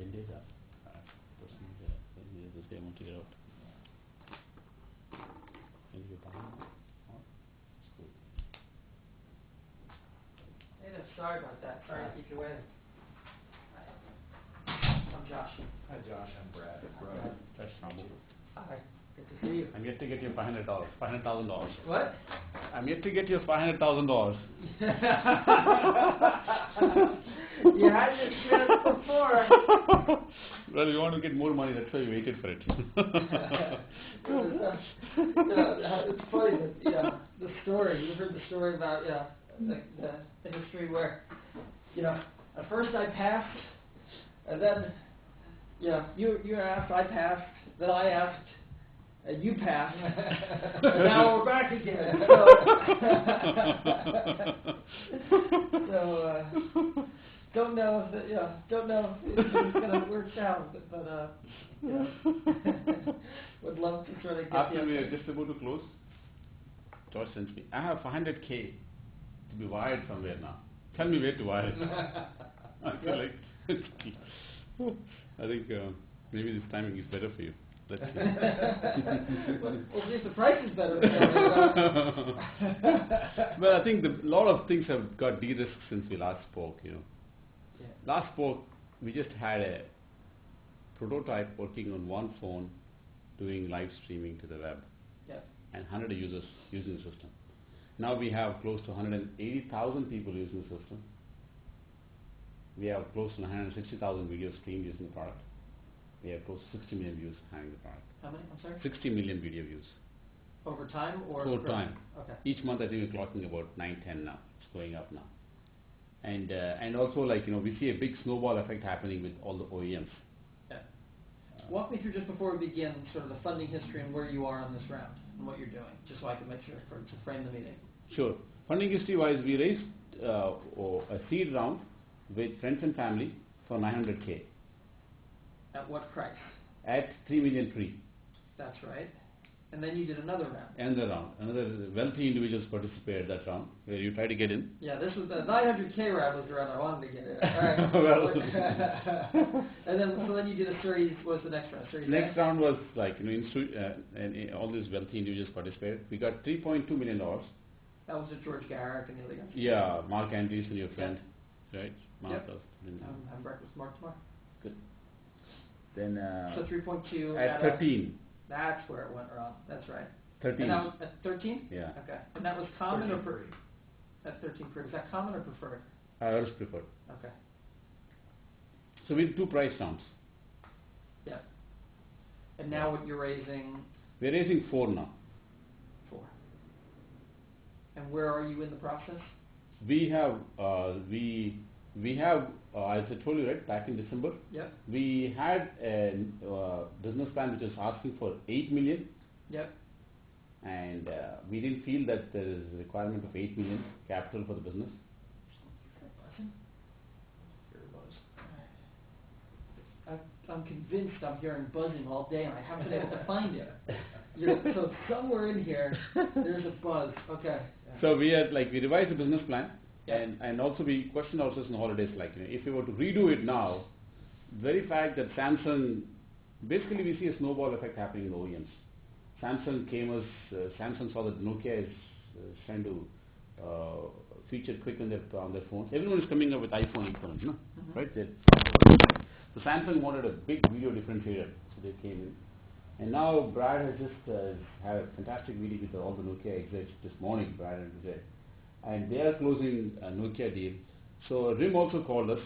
Indeed, proceed the same one to get out. Can you buy it? Hey there, sorry about that. Sorry to keep you waiting. I'm Josh. Hi Josh, I'm Brad. That's Rambo. Hi, good to see you. I'm yet to get your $500,000. What? I'm yet to get your $500,000. You had your chance before. Well, you want to get more money, that's why you waited for it. It's funny that, the story, you've heard the story about, the history where, at first I passed, and then, you asked, I passed, then I asked, and you passed, and now we're back again. So don't know if it's going to work out, but would love to try to get After we are just about to close, George sends me, I have $500K to be wired somewhere now. Tell me where to wire it. I feel like, I think maybe this timing is better for you. Let's see. Well, see if the price is better. Well, I think a lot of things have got de-risked since we last spoke, Yeah. Last spoke, we just had a prototype working on one phone doing live streaming to the web. Yeah. And 100 users using the system. Now we have close to 180,000 people using the system. We have close to 160,000 videos streamed using the product. We have close to 60 million views having the product. How many? I'm sorry? 60 million video views. Over time or? Over time. Okay. Each month I think we're clocking about 9, 10 now. It's going up now. And also we see a big snowball effect happening with all the OEMs. Yeah. Walk me through just before we begin sort of the funding history and where you are on this round and what you're doing, just so I can make sure to frame the meeting. Sure. Funding history wise, we raised a seed round with friends and family for $900K. At what price? At $3 million pre. That's right. And then you did another round. Another wealthy individuals participated that round, where you try to get in. Yeah, this was the $900K round was the round I wanted to get in. All right. Well, and then you did a series. What's the next round? Series next round was and all these wealthy individuals participated. We got $3.2 million. That was with George Garrick and the other guys. Yeah, Mark Andrews and your friend, right? Mark. Yep. I'm breakfast Mark tomorrow. Good. Then so 3.2 at 13. That's where it went wrong. That's right. 13. And that was at 13? Yeah. Okay. And that was common or preferred? At 13 preferred. Is that common or preferred? Ours preferred. Okay. So we did 2 price rounds. Yeah. And now what you're raising? We're raising 4 now. 4. And where are you in the process? We have as I told you right back in December. Yep. We had a business plan which was asking for $8 million. Yep. And we didn't feel that there is a requirement of $8 million capital for the business. I'm convinced I'm hearing buzzing all day and I haven't been able to find it. So somewhere in here, there's a buzz. Okay. So we revised the business plan. Yeah. And also we questioned ourselves in the holidays, if we were to redo it now, the very fact that Samsung, basically we see a snowball effect happening in the OEMs. Samsung saw that Nokia is trying to feature QIK on their phones. Everyone is coming up with iPhone equivalent, no? Mm-hmm. Right? So Samsung wanted a big video differentiator, so they came in. And now Brad has just had a fantastic meeting with all the Nokia execs this morning, Brad and Vijay. And they are closing a Nokia deal. So RIM also called us.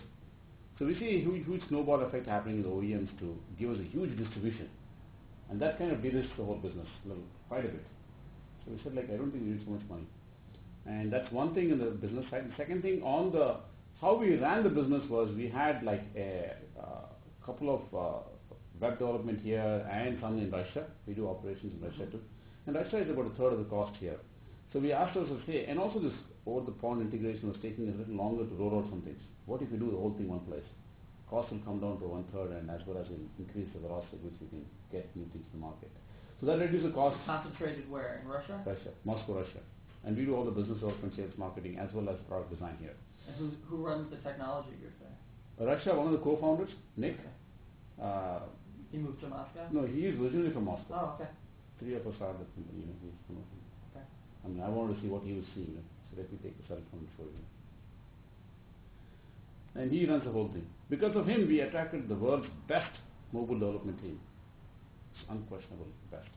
So we see a huge snowball effect happening in the OEMs to give us a huge distribution. And that kind of de-risked the whole business quite a bit. So we said I don't think we need so much money. And that's one thing in the business side. The second thing on how we ran the business was we had a couple of web development here and some in Russia. We do operations in Russia too. And Russia is about a third of the cost here. So we asked ourselves, and also this over-the-pond integration was taking a little longer to roll out some things. What if we do the whole thing one place? Cost will come down to 1/3, and as well as we'll increase the velocity at which we can get new things to the market. So that reduces the cost. Concentrated where? In Russia? Russia, Moscow, Russia. And we do all the business development, sales, marketing, as well as product design here. And who runs the technology group there? Russia, one of the co-founders, Nick, He moved to Moscow? No, he is originally from Moscow. Oh, okay. Three of us started the company, he's from Okay. I mean, I wanted to see what he was seeing, so let me take the cell phone and show you. And he runs the whole thing. Because of him, we attracted the world's best mobile development team. It's unquestionable best.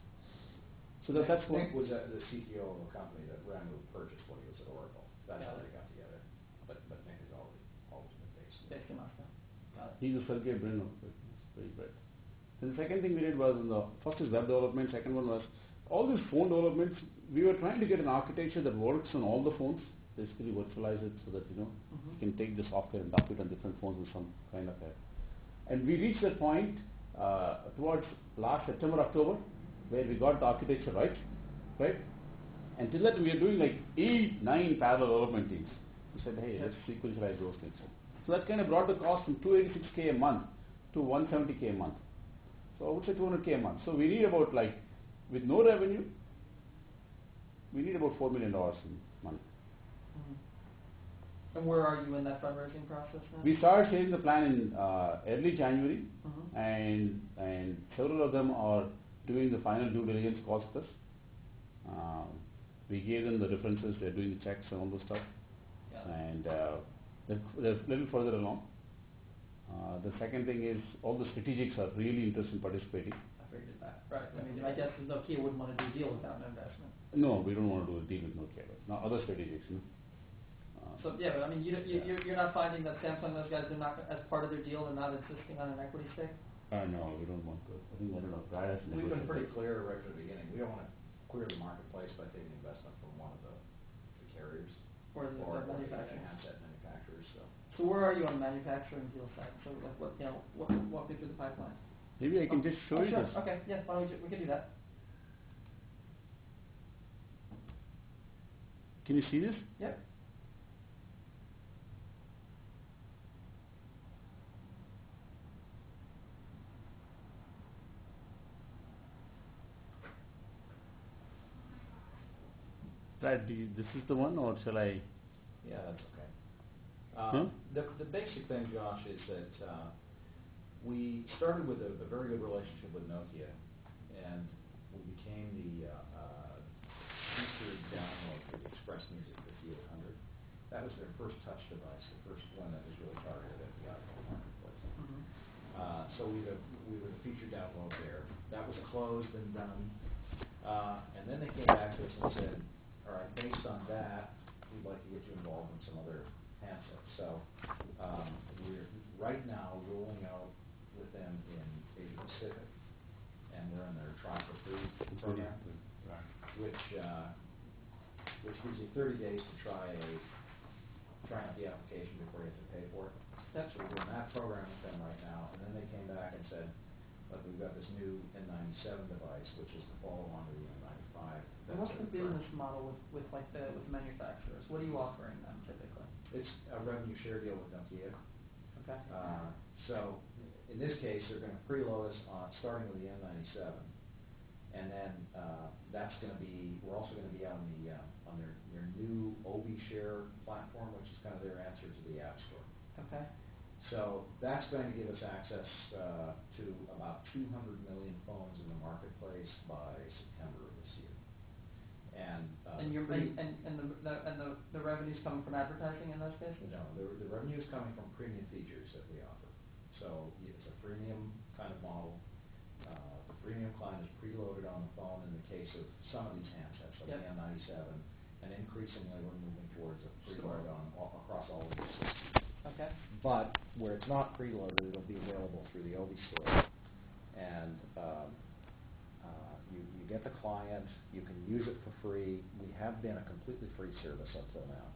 So that's what Nick was the CTO of a company that ran the purchase when he was at Oracle. That's how they got together. But Nick has always been based in Moscow. Got it. he's a Sergey Brin of it. It's very bright. Then the second thing we did was, first is web development, second one was all these phone developments. We were trying to get an architecture that works on all the phones, basically virtualize it so that you can take the software and dump it on different phones with some kind of a. And we reached that point towards last September, October, where we got the architecture right? Until that we are doing like 8, 9 parallel development teams. We said, hey, let's sequentialize those things. So that kind of brought the cost from 286K a month to 170K a month. So I would say 200K a month. So we need about with no revenue, we need about $4 million in money. And where are you in that fundraising process now? We started changing the plan in early January, and several of them are doing the final due diligence calls with us. We gave them the references, they're doing the checks and all those stuff. Yeah. And they're a little further along. The second thing is all the strategics are really interested in participating. I figured that. Right. I mean, my guess is Nokia wouldn't want to do a deal without an investment. No, we don't want to do a deal with Nokia. Now other strategics, So yeah, but I mean, you're not finding that Samsung, those guys, they're not, as part of their deal, they're not insisting on an equity stake? No, we don't want to. I think, I don't know, Brad has We've been pretty negotiated. clear right from the beginning. We don't want to clear the marketplace by taking investment from one of the carriers Or the or the manufacturers. handset manufacturers. So where are you on the manufacturing deal side? So like walk me through the pipeline. Maybe I can just show you sure. this. Okay, yeah, why don't we can do that. Can you see this? Yep. Brad, this is the one, or shall I? Yeah, that's okay. The basic thing, Josh, is that we started with a very good relationship with Nokia, and we became the featured download for the Express Music 5800. That was their first touch device, the first one that was really targeted at the iPhone marketplace. So we were the featured download there. That was closed and done. And then they came back to us and said, all right, based on that, we'd like to get you involved in some other handsets. So we're right now rolling out with them in Asia Pacific, and we're in their Try for Free program, which gives you 30 days to try out the application before you have to pay for it. So we're doing that program with them right now, and then they came back and said, look, we've got this new N97 device, which is the follow-on to the N95. And what's the business model with manufacturers? What are you offering them typically? It's a revenue share deal with Nokia. Okay. So in this case, they're going to preload us on starting with the N97, and then that's going to be. We're also going to be on their new Obi Share platform, which is kind of their answer to the App Store. Okay. So that's going to give us access to about 200 million phones in the marketplace by September of this year. And the revenue's coming from advertising in those cases? No, the revenue is coming from premium features that we offer. So it's a freemium kind of model. The freemium client is preloaded on the phone in the case of some of these handsets, like the N97, and increasingly we're moving towards a preload across all of these systems. Okay. But where it's not preloaded, it'll be available through the Obi Store, and you get the client. You can use it for free. We have been a completely free service up till now.